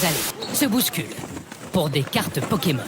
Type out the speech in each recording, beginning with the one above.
Allez, se bouscule pour des cartes Pokémon.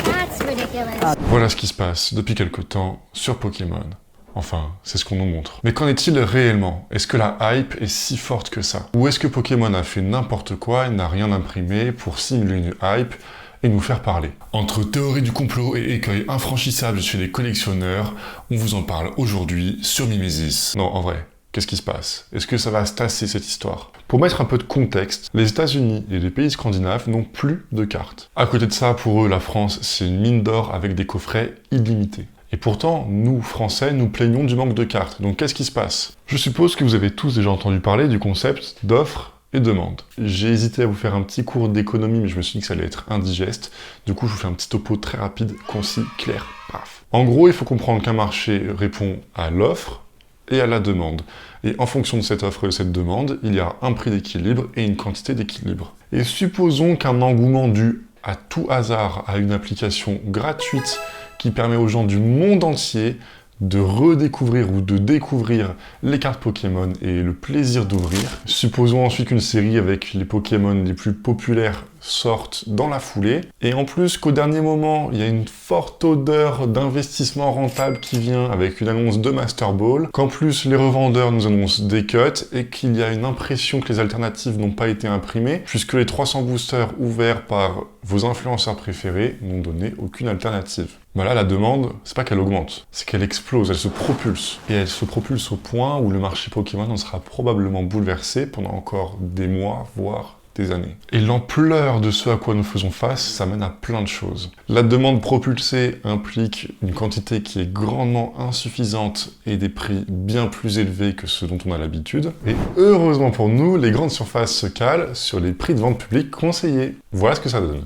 That's ridiculous. Voilà ce qui se passe depuis quelque temps sur Pokémon. Enfin, c'est ce qu'on nous montre. Mais qu'en est-il réellement? Est-ce que la hype est si forte que ça? Ou est-ce que Pokémon a fait n'importe quoi et n'a rien imprimé pour simuler une hype et nous faire parler? Entre théorie du complot et écueil infranchissable chez les collectionneurs, on vous en parle aujourd'hui sur Mimesis. Non, en vrai, qu'est-ce qui se passe? Est-ce que ça va se tasser cette histoire? Pour mettre un peu de contexte, les États-Unis et les pays scandinaves n'ont plus de cartes. À côté de ça, pour eux, la France, c'est une mine d'or avec des coffrets illimités. Et pourtant, nous, Français, nous plaignons du manque de cartes. Donc qu'est-ce qui se passe? Je suppose que vous avez tous déjà entendu parler du concept d'offre et demande. J'ai hésité à vous faire un petit cours d'économie, mais je me suis dit que ça allait être indigeste. Du coup, je vous fais un petit topo très rapide, concis, clair, paf. En gros, il faut comprendre qu'un marché répond à l'offre et à la demande. Et en fonction de cette offre et de cette demande, il y a un prix d'équilibre et une quantité d'équilibre. Et supposons qu'un engouement dû à tout hasard à une application gratuite qui permet aux gens du monde entier de redécouvrir ou de découvrir les cartes Pokémon et le plaisir d'ouvrir. Supposons ensuite qu'une série avec les Pokémon les plus populaires sortent dans la foulée. Et en plus qu'au dernier moment, il y a une forte odeur d'investissement rentable qui vient avec une annonce de Master Ball, qu'en plus les revendeurs nous annoncent des cuts et qu'il y a une impression que les alternatives n'ont pas été imprimées, puisque les 300 boosters ouverts par vos influenceurs préférés n'ont donné aucune alternative. Bah là, la demande, c'est pas qu'elle augmente, c'est qu'elle explose, elle se propulse. Et elle se propulse au point où le marché Pokémon en sera probablement bouleversé pendant encore des mois, voire des années. Et l'ampleur de ce à quoi nous faisons face, ça mène à plein de choses. La demande propulsée implique une quantité qui est grandement insuffisante et des prix bien plus élevés que ceux dont on a l'habitude. Et heureusement pour nous, les grandes surfaces se calent sur les prix de vente publique conseillés. Voilà ce que ça donne.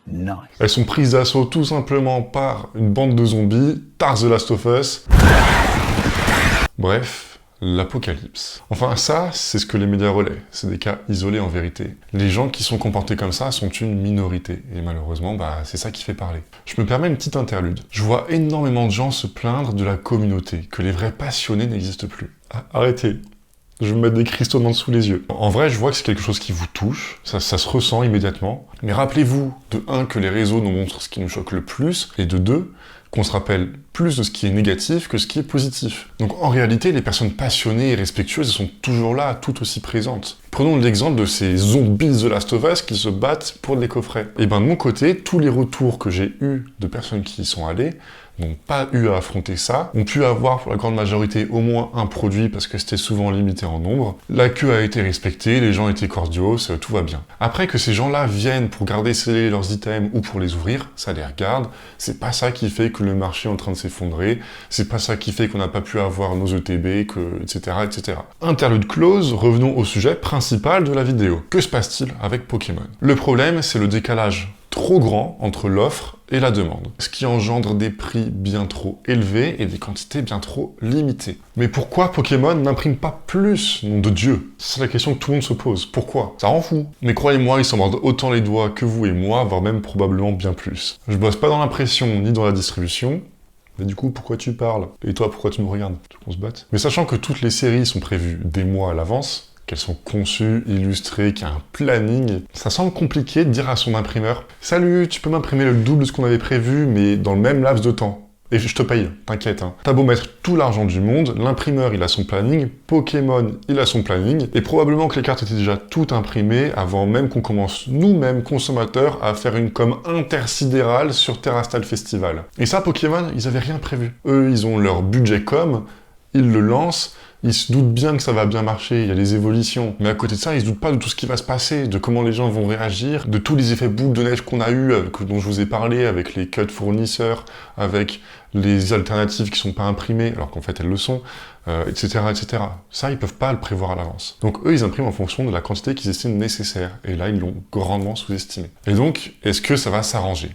Nice. Elles sont prises d'assaut tout simplement par une bande de zombies, Tars The Last of Us. Bref, l'apocalypse. Enfin ça, c'est ce que les médias relaient. C'est des cas isolés en vérité. Les gens qui sont comportés comme ça sont une minorité. Et malheureusement, c'est ça qui fait parler. Je me permets une petite interlude. Je vois énormément de gens se plaindre de la communauté, que les vrais passionnés n'existent plus. Arrêtez. Je vais me mettre des cristaux sous les yeux. En vrai, je vois que c'est quelque chose qui vous touche, ça se ressent immédiatement. Mais rappelez-vous, de 1, que les réseaux nous montrent ce qui nous choque le plus, et de 2, qu'on se rappelle plus de ce qui est négatif que ce qui est positif. Donc en réalité, les personnes passionnées et respectueuses sont toujours là, tout aussi présentes. Prenons l'exemple de ces zombies The Last of Us qui se battent pour des coffrets. Et de mon côté, tous les retours que j'ai eus de personnes qui y sont allées n'ont pas eu à affronter ça, ont pu avoir pour la grande majorité au moins un produit parce que c'était souvent limité en nombre. La queue a été respectée, les gens étaient cordiaux, tout va bien. Après que ces gens-là viennent pour garder scellés leurs items ou pour les ouvrir, ça les regarde, c'est pas ça qui fait que le marché est en train de s'effondrer, c'est pas ça qui fait qu'on n'a pas pu avoir nos ETB, etc., etc. Interlude close, revenons au sujet principal de la vidéo. Que se passe-t-il avec Pokémon? Le problème, c'est le décalage trop grand entre l'offre et la demande, ce qui engendre des prix bien trop élevés et des quantités bien trop limitées. Mais pourquoi Pokémon n'imprime pas plus, nom de Dieu? C'est la question que tout le monde se pose. Pourquoi? Ça rend fou. Mais croyez-moi, ils s'en mordent autant les doigts que vous et moi, voire même probablement bien plus. Je bosse pas dans l'impression ni dans la distribution, mais du coup, pourquoi tu parles? Et toi, pourquoi tu me regardes? Tu veux qu'on se batte? Mais sachant que toutes les séries sont prévues des mois à l'avance, qu'elles sont conçues, illustrées, qu'il y a un planning, ça semble compliqué de dire à son imprimeur « Salut, tu peux m'imprimer le double de ce qu'on avait prévu, mais dans le même laps de temps. Et je te paye, t'inquiète. Hein. T'as beau mettre tout l'argent du monde, l'imprimeur il a son planning, Pokémon il a son planning, et probablement que les cartes étaient déjà toutes imprimées avant même qu'on commence nous-mêmes, consommateurs, à faire une com intersidérale sur Terrastal Festival. Et ça, Pokémon, ils avaient rien prévu. Eux, ils ont leur budget com, ils le lancent, ils se doutent bien que ça va bien marcher, il y a des évolutions. Mais à côté de ça, ils se doutent pas de tout ce qui va se passer, de comment les gens vont réagir, de tous les effets boules de neige qu'on a eu, dont je vous ai parlé, avec les cuts fournisseurs, avec les alternatives qui sont pas imprimées, alors qu'en fait elles le sont, etc., etc. Ça, ils peuvent pas le prévoir à l'avance. Donc eux, ils impriment en fonction de la quantité qu'ils estiment nécessaire. Et là, ils l'ont grandement sous-estimé. Et donc, est-ce que ça va s'arranger?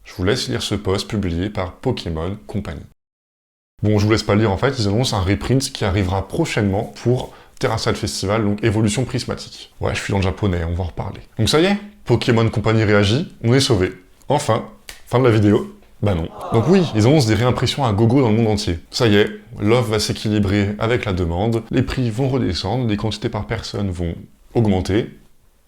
Je vous laisse lire ce post publié par Pokémon Company. Bon, je vous laisse pas lire, en fait, ils annoncent un reprint qui arrivera prochainement pour Terrastal Festival, donc évolution prismatique. Ouais, je suis dans le japonais, on va en reparler. Donc ça y est, Pokémon Company réagit, on est sauvé. Enfin, fin de la vidéo. Bah non. Donc oui, ils annoncent des réimpressions à gogo dans le monde entier. Ça y est, l'offre va s'équilibrer avec la demande, les prix vont redescendre, les quantités par personne vont augmenter.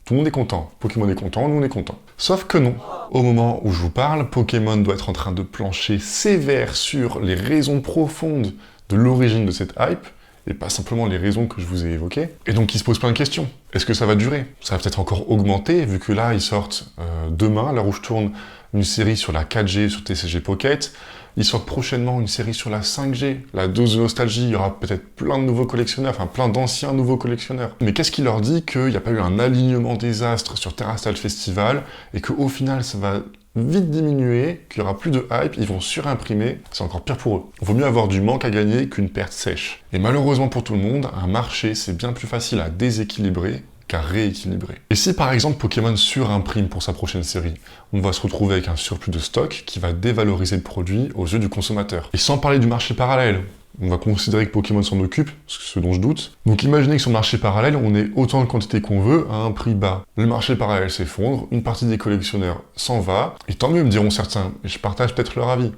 Tout le monde est content. Pokémon est content, nous on est content. Sauf que non. Au moment où je vous parle, Pokémon doit être en train de plancher sévère sur les raisons profondes de l'origine de cette hype, et pas simplement les raisons que je vous ai évoquées. Et donc il se pose plein de questions. Est-ce que ça va durer? Ça va peut-être encore augmenter, vu que là, ils sortent demain, là où je tourne, une série sur la 4G sur TCG Pocket. Ils sortent prochainement une série sur la 5G. La dose de nostalgie, il y aura peut-être plein de nouveaux collectionneurs, enfin plein d'anciens nouveaux collectionneurs. Mais qu'est-ce qui leur dit qu'il n'y a pas eu un alignement des astres sur Terrastal Festival, et qu'au final, ça va vite diminuer, qu'il n'y aura plus de hype, ils vont surimprimer, c'est encore pire pour eux. Il vaut mieux avoir du manque à gagner qu'une perte sèche. Et malheureusement pour tout le monde, un marché, c'est bien plus facile à déséquilibrer qu'à rééquilibrer. Et si par exemple Pokémon surimprime pour sa prochaine série, on va se retrouver avec un surplus de stock qui va dévaloriser le produit aux yeux du consommateur. Et sans parler du marché parallèle, on va considérer que Pokémon s'en occupe, ce dont je doute. Donc imaginez que sur le marché parallèle, on ait autant de quantité qu'on veut à un prix bas. Le marché parallèle s'effondre, une partie des collectionneurs s'en va, et tant mieux me diront certains, et je partage peut-être leur avis.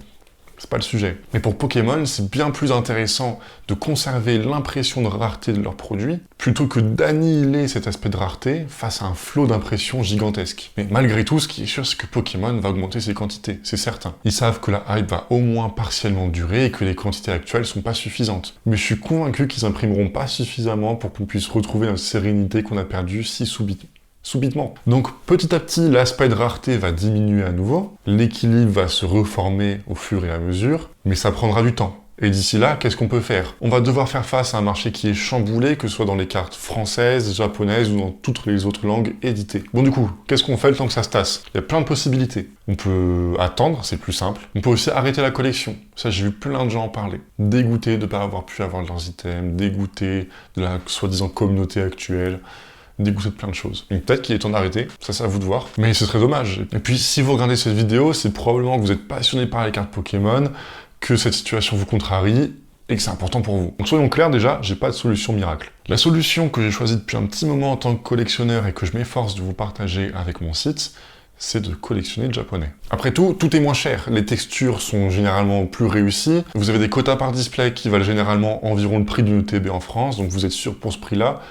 C'est pas le sujet. Mais pour Pokémon, c'est bien plus intéressant de conserver l'impression de rareté de leurs produits, plutôt que d'annihiler cet aspect de rareté face à un flot d'impressions gigantesque. Mais malgré tout, ce qui est sûr, c'est que Pokémon va augmenter ses quantités, c'est certain. Ils savent que la hype va au moins partiellement durer et que les quantités actuelles sont pas suffisantes. Mais je suis convaincu qu'ils imprimeront pas suffisamment pour qu'on puisse retrouver notre sérénité qu'on a perdue si subitement. Donc petit à petit, l'aspect de rareté va diminuer à nouveau, l'équilibre va se reformer au fur et à mesure, mais ça prendra du temps. Et d'ici là, qu'est-ce qu'on peut faire? On va devoir faire face à un marché qui est chamboulé, que ce soit dans les cartes françaises, japonaises ou dans toutes les autres langues éditées. Bon du coup, qu'est-ce qu'on fait le temps que ça se tasse? Il y a plein de possibilités. On peut attendre, c'est plus simple. On peut aussi arrêter la collection. Ça, j'ai vu plein de gens en parler. Dégoûtés de ne pas avoir pu avoir leurs items, dégoûtés de la soi-disant communauté actuelle, dégoûté de plein de choses. Donc peut-être qu'il est temps d'arrêter, ça c'est à vous de voir, mais ce serait dommage. Et puis si vous regardez cette vidéo, c'est probablement que vous êtes passionné par les cartes Pokémon, que cette situation vous contrarie, et que c'est important pour vous. Donc soyons clairs déjà, j'ai pas de solution miracle. La solution que j'ai choisie depuis un petit moment en tant que collectionneur et que je m'efforce de vous partager avec mon site, c'est de collectionner le japonais. Après tout est moins cher, les textures sont généralement plus réussies, vous avez des quotas par display qui valent généralement environ le prix d'une ETB en France, donc vous êtes sûr pour ce prix-là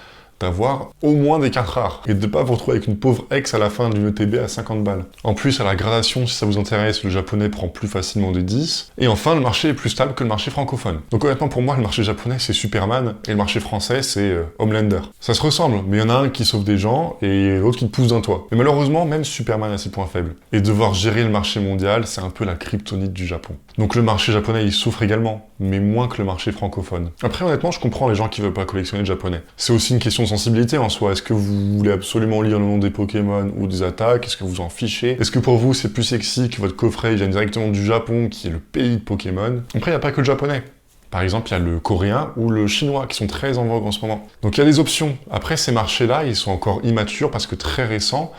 d'avoir au moins des cartes rares et de ne pas vous retrouver avec une pauvre ex à la fin d'une ETB à 50 balles. En plus, à la gradation, si ça vous intéresse, le japonais prend plus facilement des 10. Et enfin, le marché est plus stable que le marché francophone. Donc honnêtement, pour moi, le marché japonais, c'est Superman et le marché français, c'est Homelander. Ça se ressemble, mais il y en a un qui sauve des gens et l'autre qui te pousse d'un toit. Et malheureusement, même Superman a ses points faibles. Et devoir gérer le marché mondial, c'est un peu la kryptonite du Japon. Donc le marché japonais, il souffre également, mais moins que le marché francophone. Après, honnêtement, je comprends les gens qui veulent pas collectionner le japonais. C'est aussi une question de sensibilité en soi. Est-ce que vous voulez absolument lire le nom des Pokémon ou des attaques? Est-ce que vous en fichez? Est-ce que pour vous, c'est plus sexy que votre coffret vienne directement du Japon, qui est le pays de Pokémon? Après, il n'y a pas que le japonais. Par exemple, il y a le coréen ou le chinois qui sont très en vogue en ce moment. Donc il y a des options. Après, ces marchés-là, ils sont encore immatures parce que très récents.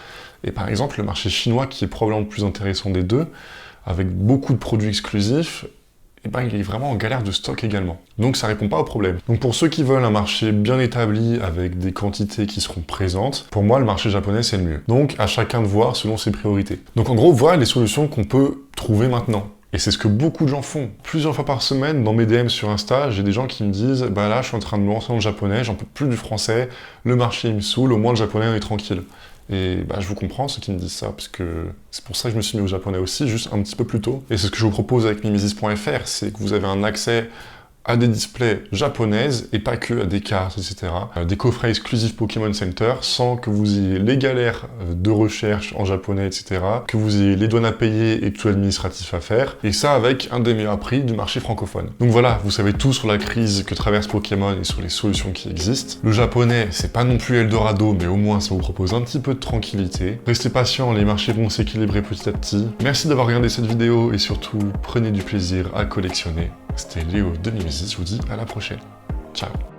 Et par exemple, le marché chinois, qui est probablement le plus intéressant des deux, avec beaucoup de produits exclusifs, et ben, il est vraiment en galère de stock également. Donc ça répond pas au problème. Donc pour ceux qui veulent un marché bien établi avec des quantités qui seront présentes, pour moi le marché japonais c'est le mieux. Donc à chacun de voir selon ses priorités. Donc en gros, voilà les solutions qu'on peut trouver maintenant. Et c'est ce que beaucoup de gens font. Plusieurs fois par semaine, dans mes DM sur Insta, j'ai des gens qui me disent « Bah là, je suis en train de me lancer dans le japonais, j'en peux plus du français, le marché il me saoule, au moins le japonais on est tranquille. » Et bah, je vous comprends ceux qui me disent ça, parce que c'est pour ça que je me suis mis au japonais aussi, juste un petit peu plus tôt. Et c'est ce que je vous propose avec mimesis.fr, c'est que vous avez un accès à des displays japonaises, et pas que à des cartes, etc. Des coffrets exclusifs Pokémon Center, sans que vous ayez les galères de recherche en japonais, etc. Que vous ayez les douanes à payer et tout l'administratif à faire. Et ça avec un des meilleurs prix du marché francophone. Donc voilà, vous savez tout sur la crise que traverse Pokémon et sur les solutions qui existent. Le japonais, c'est pas non plus Eldorado, mais au moins ça vous propose un petit peu de tranquillité. Restez patient, les marchés vont s'équilibrer petit à petit. Merci d'avoir regardé cette vidéo et surtout, prenez du plaisir à collectionner. C'était Léo de Mimesis, je vous dis à la prochaine. Ciao.